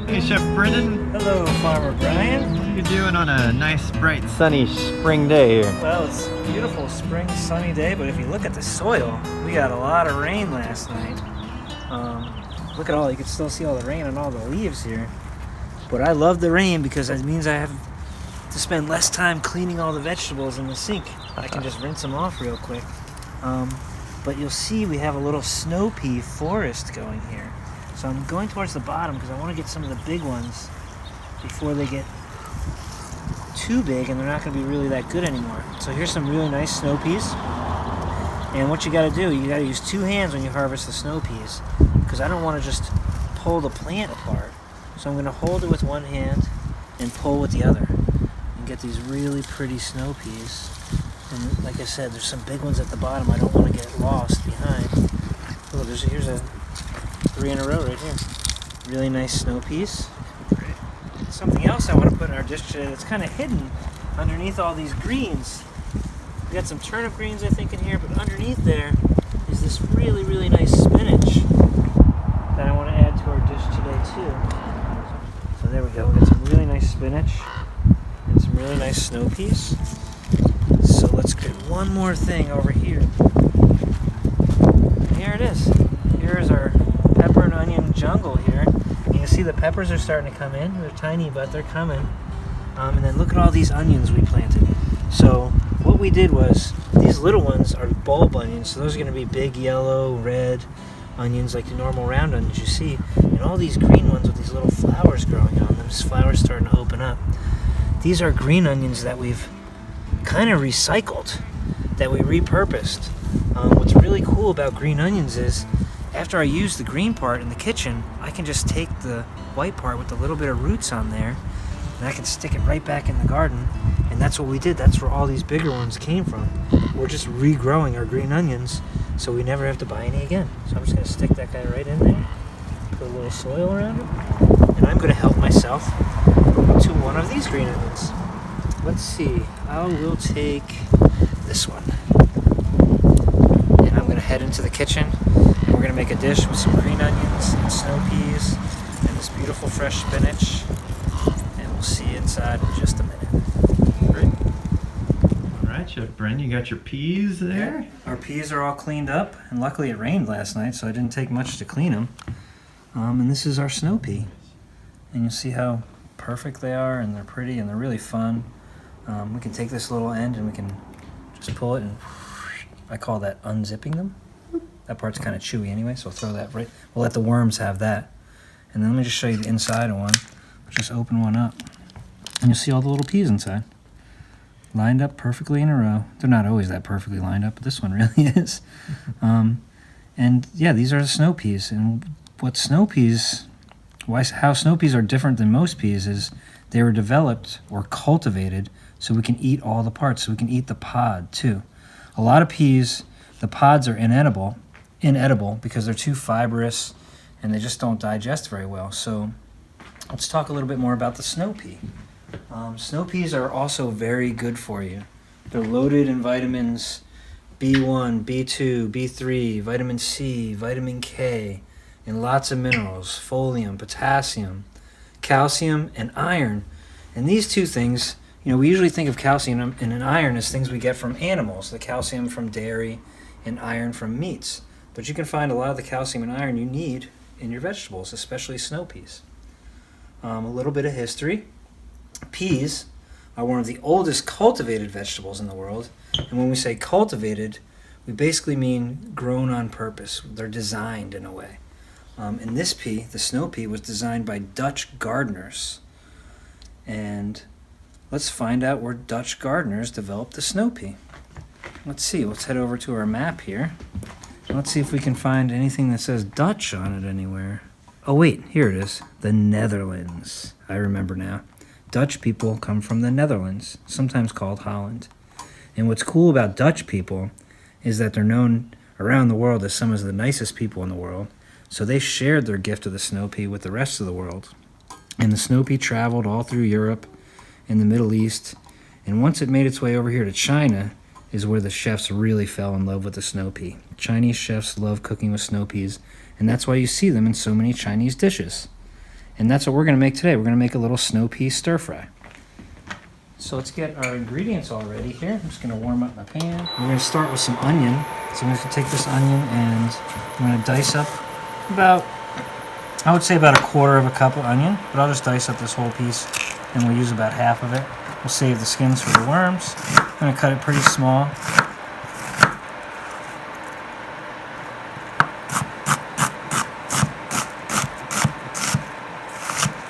Hey, Chef Brendan. Hello, Farmer Brian. What are you doing on a nice, bright, sunny spring day here? Well, it's a beautiful spring sunny day, but if you look at the soil, we got a lot of rain last night. Look at all, you can still see all the rain on all the leaves here. But I love the rain because it means I have to spend less time cleaning all the vegetables in the sink. I can just rinse them off real quick. But you'll see we have a little snow pea forest going here. So I'm going towards the bottom because I want to get some of the big ones before they get too big and they're not going to be really that good anymore. So here's some really nice snow peas. And what you got to do, you got to use two hands when you harvest the snow peas because I don't want to just pull the plant apart. So I'm going to hold it with one hand and pull with the other and get these really pretty snow peas. And like I said, there's some big ones at the bottom I don't want to get lost behind. Oh, here's a 3 in a row right here. Really nice snow peas. Something else I want to put in our dish today that's kind of hidden underneath all these greens. We got some turnip greens I think in here, but underneath there is this really, really nice spinach that I want to add to our dish today too. So there we go. We got some really nice spinach and some really nice snow peas. So let's get one more thing over here. And here it is. Here's our pepper and onion jungle here. You can see the peppers are starting to come in. They're tiny, but they're coming. And then look at all these onions we planted. So what we did was, these little ones are bulb onions. So those are going to be big yellow, red onions like the normal round onions you see. And all these green ones with these little flowers growing on them. These flowers starting to open up. These are green onions that we've kind of recycled, that we repurposed. What's really cool about green onions is after I use the green part in the kitchen, I can just take the white part with a little bit of roots on there and I can stick it right back in the garden. And that's what we did. That's where all these bigger ones came from. We're just regrowing our green onions so we never have to buy any again. So I'm just going to stick that guy right in there, put a little soil around it, and I'm going to help myself to one of these green onions. Let's see, I will take this one. And I'm going to head into the kitchen. And we're going to make a dish with some green onions and snow peas and this beautiful fresh spinach. And we'll see you inside in just a minute. Great. All right, Chef Brendan, you got your peas there? Yeah. Our peas are all cleaned up. And luckily it rained last night, so I didn't take much to clean them. And this is our snow pea. And you'll see how perfect they are, and they're pretty, and they're really fun. We can take this little end and we can just pull it, and I call that unzipping them. That part's kind of chewy anyway, so I'll throw that right. We'll let the worms have that. And then let me just show you the inside of one. Just open one up, and you'll see all the little peas inside. Lined up perfectly in a row. They're not always that perfectly lined up, but this one really is. And yeah, these are the snow peas. And how snow peas are different than most peas is they were developed or cultivated so we can eat all the parts, so we can eat the pod too. A lot of peas, the pods are inedible because they're too fibrous and they just don't digest very well. So let's talk a little bit more about the snow pea. Snow peas are also very good for you. They're loaded in vitamins B1, B2, B3, vitamin C, vitamin K, and lots of minerals, folium, potassium, calcium, and iron. And these two things, we usually think of calcium and an iron as things we get from animals, the calcium from dairy and iron from meats. But you can find a lot of the calcium and iron you need in your vegetables, especially snow peas. A little bit of history. Peas are one of the oldest cultivated vegetables in the world. And when we say cultivated, we basically mean grown on purpose. They're designed in a way. And this pea, the snow pea, was designed by Dutch gardeners. And let's find out where Dutch gardeners developed the snow pea. Let's see, let's head over to our map here. Let's see if we can find anything that says Dutch on it anywhere. Oh wait, here it is, the Netherlands. I remember now. Dutch people come from the Netherlands, sometimes called Holland. And what's cool about Dutch people is that they're known around the world as some of the nicest people in the world. So they shared their gift of the snow pea with the rest of the world. And the snow pea traveled all through Europe and the Middle East. And once it made its way over here to China, is where the chefs really fell in love with the snow pea. Chinese chefs love cooking with snow peas, and that's why you see them in so many Chinese dishes. And that's what we're going to make today. We're going to make a little snow pea stir fry. So let's get our ingredients all ready here. I'm just going to warm up my pan. We're going to start with some onion. So I'm going to take this onion and I'm going to dice up about, I would say about 1/4 cup of onion, but I'll just dice up this whole piece and we'll use about half of it. We'll save the skins for the worms. I'm going to cut it pretty small.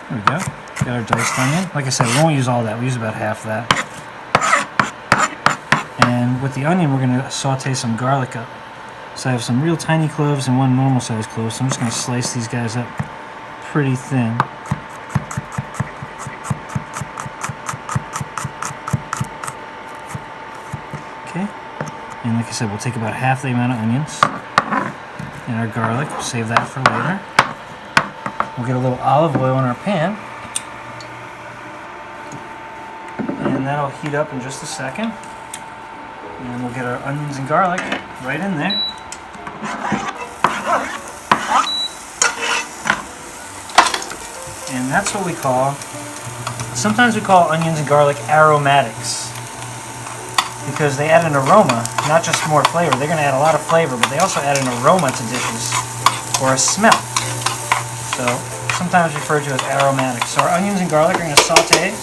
There we go. Got our diced onion. Like I said, we won't use all that. We use about half that. And with the onion, we're going to saute some garlic up. So I have some real tiny cloves and one normal size clove. So I'm just going to slice these guys up pretty thin. Okay. And like I said, we'll take about half the amount of onions. And our garlic. We'll save that for later. We'll get a little olive oil in our pan. And that'll heat up in just a second. And we'll get our onions and garlic right in there. And that's what we call, sometimes we call onions and garlic aromatics. Because they add an aroma, not just more flavor. They're going to add a lot of flavor, but they also add an aroma to dishes, or a smell. So sometimes referred to as aromatics. So our onions and garlic are going to saute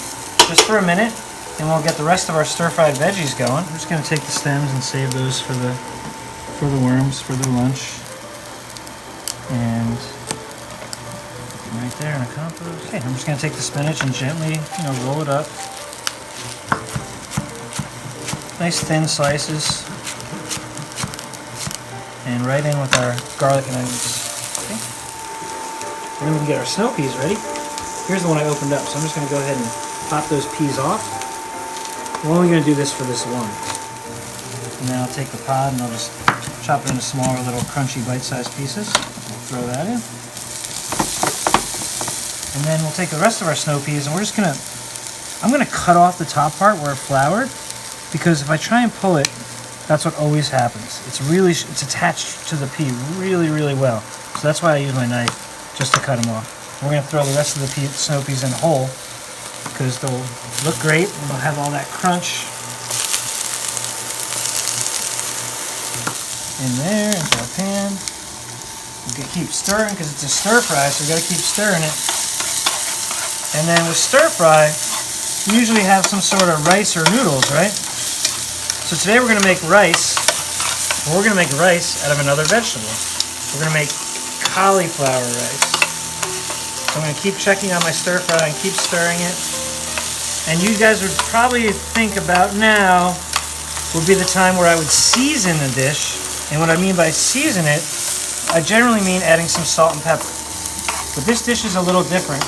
just for a minute, and we'll get the rest of our stir-fried veggies going. I'm just going to take the stems and save those for the worms, for their lunch. And right there in a compost. Okay, I'm just going to take the spinach and gently, roll it up. Nice thin slices. And right in with our garlic and onions. Okay. And then we can get our snow peas ready. Here's the one I opened up, so I'm just going to go ahead and pop those peas off. We're only going to do this for this one. And then I'll take the pod and I'll just chop it into smaller little crunchy bite-sized pieces. We'll throw that in. And then we'll take the rest of our snow peas and we're just going to, I'm going to cut off the top part where it floured, because if I try and pull it, that's what always happens. It's attached to the pea really, really well. So that's why I use my knife, just to cut them off. We're going to throw the rest of the snow peas in whole, because they'll look great and they'll have all that crunch in there into our pan. We'll keep stirring because it's a stir fry, so we've got to keep stirring it. And then with stir fry, you usually have some sort of rice or noodles, right? So today we're going to make rice. We're going to make rice out of another vegetable. We're going to make cauliflower rice. So I'm going to keep checking on my stir fry and keep stirring it. And you guys would probably think about now would be the time where I would season the dish. And what I mean by season it, I generally mean adding some salt and pepper. But this dish is a little different.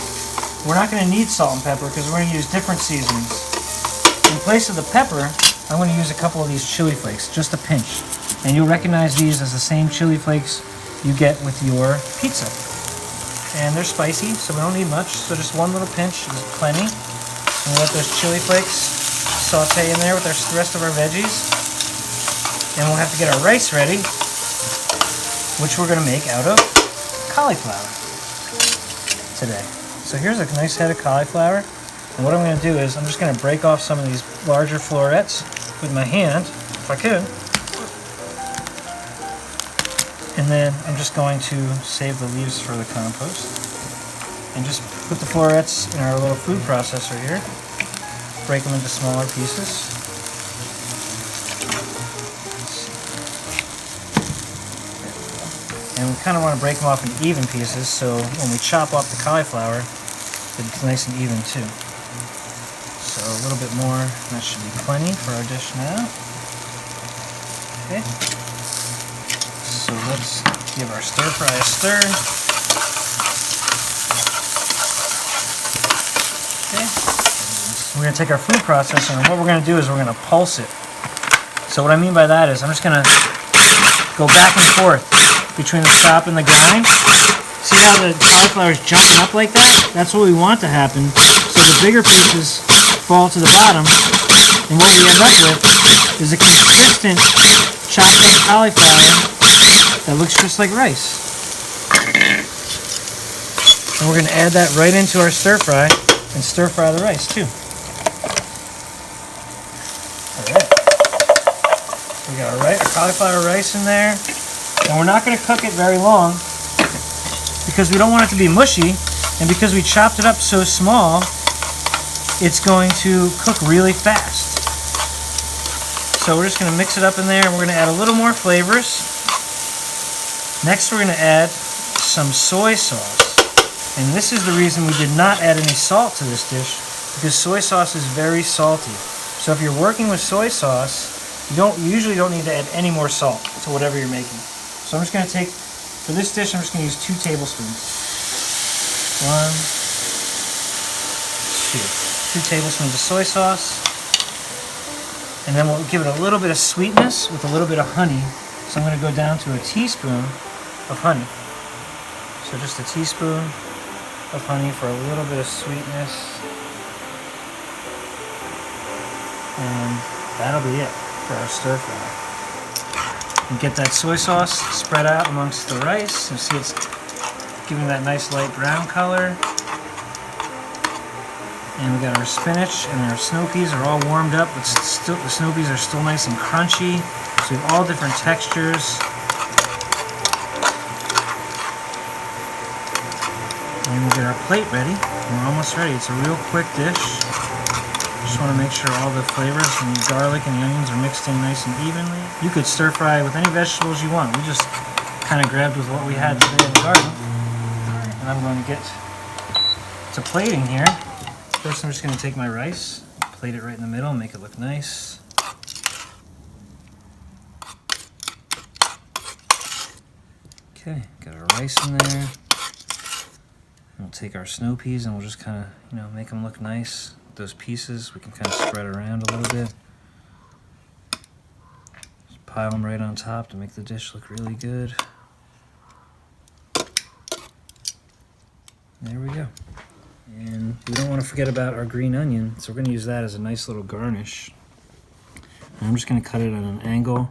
We're not going to need salt and pepper because we're going to use different seasonings. In place of the pepper, I'm going to use a couple of these chili flakes, just a pinch. And you'll recognize these as the same chili flakes you get with your pizza. And they're spicy, so we don't need much. So just one little pinch is plenty. And we'll let those chili flakes saute in there with the rest of our veggies. And we'll have to get our rice ready, which we're going to make out of cauliflower today. So here's a nice head of cauliflower. And what I'm going to do is I'm just going to break off some of these larger florets with my hand, if I could. And then I'm just going to save the leaves for the compost. And just put the florets in our little food processor here. Break them into smaller pieces. And we kind of want to break them off in even pieces, so when we chop off the cauliflower, it's nice and even too. So a little bit more, that should be plenty for our dish now. Okay. So let's give our stir fry a stir. Okay. We're going to take our food processor, and what we're going to do is we're going to pulse it. So what I mean by that is I'm just going to go back and forth between the chop and the grind. See how the cauliflower is jumping up like that? That's what we want to happen. So the bigger pieces fall to the bottom, and what we end up with is a consistent chopped up cauliflower that looks just like rice. And we're going to add that right into our stir fry and stir fry the rice too. Alright. We got our cauliflower rice in there. And we're not going to cook it very long because we don't want it to be mushy. And because we chopped it up so small, it's going to cook really fast. So we're just going to mix it up in there and we're going to add a little more flavors. Next we're going to add some soy sauce. And this is the reason we did not add any salt to this dish, because soy sauce is very salty. So if you're working with soy sauce, you usually don't need to add any more salt to whatever you're making. So I'm just going to take, for this dish, I'm just going to use 2 tablespoons. 2 tablespoons of soy sauce. And then we'll give it a little bit of sweetness with a little bit of honey. So I'm going to go down to a teaspoon of honey. So just a teaspoon of honey for a little bit of sweetness. And that'll be it for our stir fry. And get that soy sauce spread out amongst the rice. You see it's giving that nice light brown color. And we got our spinach and our snow peas are all warmed up, but still the snow peas are still nice and crunchy. So we have all different textures. And we'll get our plate ready. We're almost ready. It's a real quick dish. Just want to make sure all the flavors from the garlic and the onions are mixed in nice and evenly. You could stir fry with any vegetables you want. We just kind of grabbed with what we had today in the garden. And I'm going to get to plating here. First I'm just going to take my rice, plate it right in the middle, and make it look nice. Okay, got our rice in there. We'll take our snow peas and we'll just kind of, make them look nice. Those pieces we can kind of spread around a little bit. Just pile them right on top to make the dish look really good. There we go. And we don't want to forget about our green onion, so we're going to use that as a nice little garnish. And I'm just going to cut it at an angle.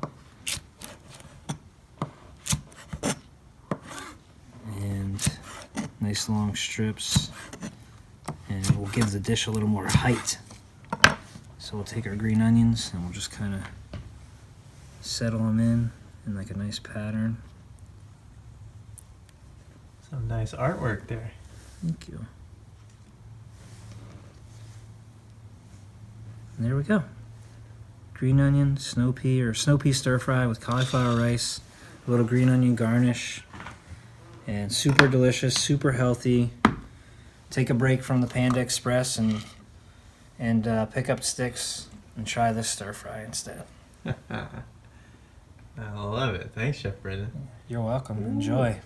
Nice long strips, and we'll give the dish a little more height. So we'll take our green onions and we'll just kind of settle them in like a nice pattern. Some nice artwork there. Thank you. And there we go. Green onion, snow pea, or snow pea stir fry with cauliflower rice, a little green onion garnish. And super delicious, super healthy. Take a break from the Panda Express and pick up sticks and try this stir fry instead. I love it. Thanks, Chef Brendan. You're welcome. Enjoy.